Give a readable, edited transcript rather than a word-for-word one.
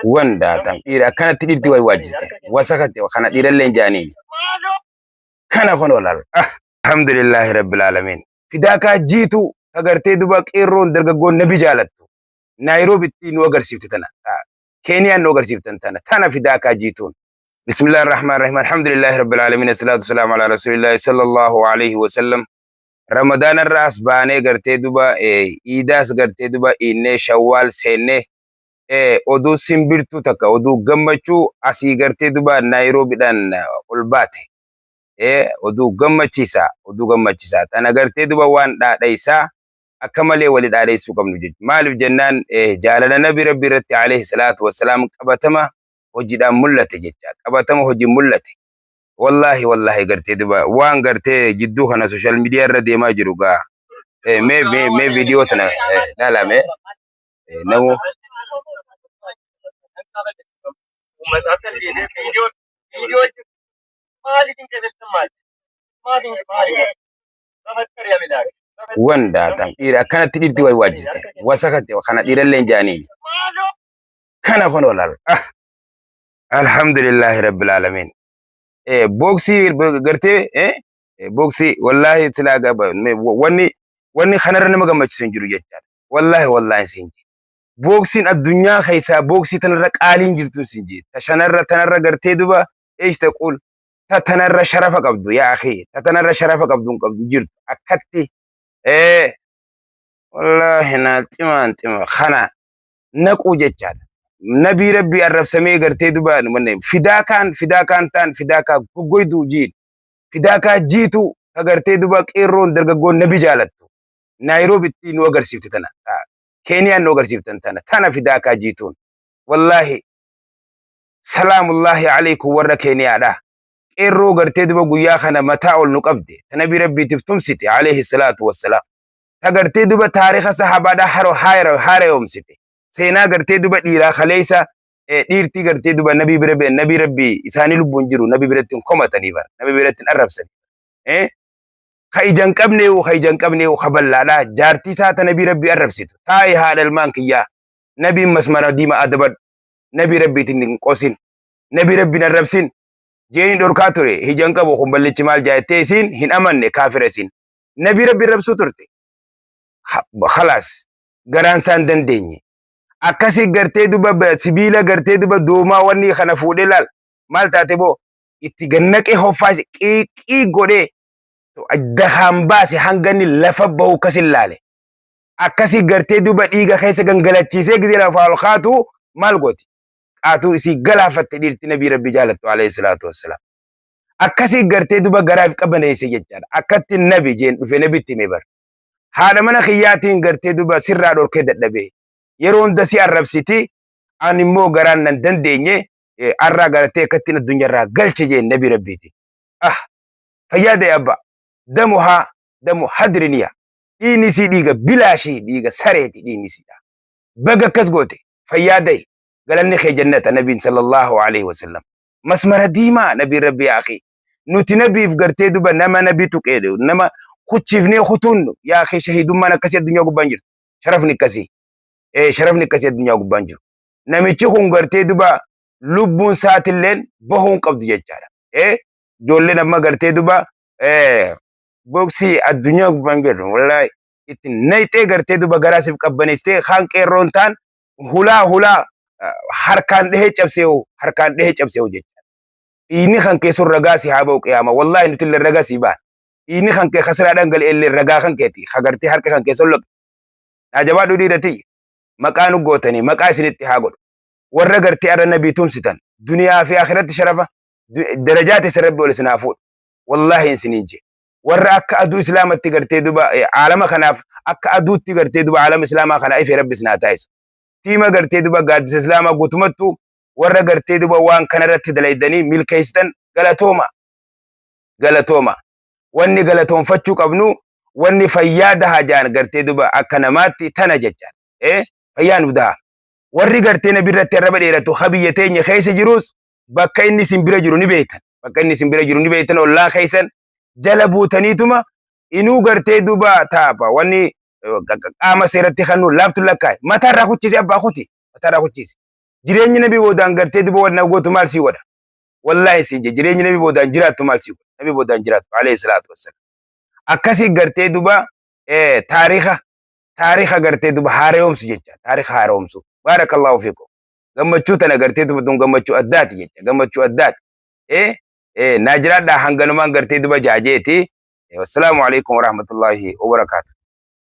wanda tan ira kana tidirti way wajiste wasakate kana diralle janini kana konolal alhamdulillahi rabbil alamin fidaka jitu agarte duba qirron dargagon nabi jalattu nairobi ti no garsifti tana kenya no garsifti tana fidaka jitun bismillahir rahmanir rahim alhamdulillahi rabbil alamin salatu wassalamu ala rasulillahi sallallahu alaihi wasallam ramadan ras bane garte duba idas garte duba inne shawwal senne odu simbirtu taka odu gammachu asi garte duba nairobi dan ulbate odu gammachisa tana garte duba wan daisa akamale wali dai su kam nujid malif jannan jalala nabi rabbi ratti alayhi salatu wassalam qabatama hojida mullate jecca qabatama hoji mullate wallahi garte duba wan garte jiddu hana social media rade ma jiruga me video tana lala me nawo video wanda tan ira kana tidirti way wajiste wasakate kana diralle janini kana konolal alhamdulillahi rabbil alamin boxi garte boxi wallahi tilaga wani khanar ne maga macin jiru jetta wallahi sinji boxin ad-dunya khaysa boxi tanarra qalin jirtu sinji tanarra garte duba ايش تقول تتنرى شرفك قبضو يا اخي تتنرى شرفك قبضو جرت اكتي والله نالتما خنا نقو جچال نبي ربي عرب سمي غرتي دوبا من فداكان تان فداكا غويدو جيت فداكا جيتو غرتي دوبا قيرون درغو نبي جالتو نيروبي تي نو غرسيفت تنا كينيا نو غرسيفت تنا فداكا جيتون والله سلام الله عليكم ورا كينيا دا قيرو غرتي دوبا غيا خنا متاول نقبدي نبي ربي تفتمسيتي عليه الصلاه والسلام تغرتي دوبا تاريخ صحابه دا هارو يومسيتي سينا غرتي دوبا ديرا خليسا ديرتي غرتي دوبا نبي ربي اساني لبونجرو نبي برتين كومتني بار نبي برتين عربسن خاي جنقبني وخبل لا جارتي سات نبي ربي عربسيتو تاي هذا المانكيا نبي مسمر ديما ادبد نبي ربي تنين قوسين نبي ربي نربسين جيني دوركاتوري هجنقبو خمبلچ مال جايتيسين هن امن كافرسين نبي ربي ربسو ترتي خلاص غرانسان دندني akasi garte duba sibila garte duba doma wani khana fude lal malta tebo itti gannake hoffaasi qi gode to addahan basi hangani lafabbahu kasillale akasi garte duba diga khaysa gangalachise gizira faal khatu malgoti atu isi galafatte dirti nabi rabbi jalatu alayhi salatu wassalam akasi garte duba garaf qabane ise jechada akatti nabi jen dufe nabi timebar hada mana khiyatin garte duba sirra dorke daddabe yeron dasi arabsiti animmo garan nan dandenye arra garate katina dunyara galche je nabi rabbiti fayada yabba damu hadriniya dini si diga bilashi diga sareti dini si baga kasgote fayadai galanni khay jannata nabi sallallahu alaihi wasallam masmara dima nabi rabbi akhi nuti nabi garte duba nama nabi tuqede nama kuchifne khutun ya akhi shahidum mana kasi dunya gubanjir sharafni kasi sharafni kasi dunya gubanjir namichi kun garte duba lubbun saatilen bohun qabdu jechara jolle nama garte duba boxi ad-dunya gubanjir wallahi itin nayte garte duba garasif qabbaniste khan qerontan hula harkan dehe cabsew jechara ini khan ke sur ragasi haba qiyama wallahi nutil ragasi ba ini khan ke khasra dangal elle raga khan keti khagarte harka khan ke sollo ajaba dudi dati maqanu gotani maqasinitti hagod warra garte ara nabi tumsitan dunya fi akhirati sharafa darajati sarabbi wal sinafu wallahi insininje warra akka adu islamatti garte duba alama khanaf akka adu ti garte duba alam islama khana ifi rabbi sinatais tima garte duba gadis islama gutumattu warra garte duba wan kanaratti dalaydani milkaystan galatoma wanni galaton fachu qabnu wanni fayyada hajan garte duba akanamati tana jeccan fayyanu da warri garte nabi irratti araba dheeratu habiyateenye keessa jirus bakka inni simbira jiru ni beetan olla keessan jala buutaniituma inuu garte duba taapa wanni qaama seeratti khanu laftu lakkaay matarra kuchise abba khuti matarra kuchise jireenyi nabi boodaan gartee duba wanna gootu maal si godha wallahi si jireenyi nabi boodaan jiraattu maal si godha nabi boodaan jiraattu alayhi salaatu wassalam akkasi gartee duba taariikha gartee duba haaromsu jecha taariikha haaromsu barakallahu fiikum gammachuu tana gartee duba tun gammachuu addaati jecha gammachuu addaati naa jiraadhaa hanganumaan gartee duba jaajeeti wasalaamu alaikum warahmatullahi wabarakaatu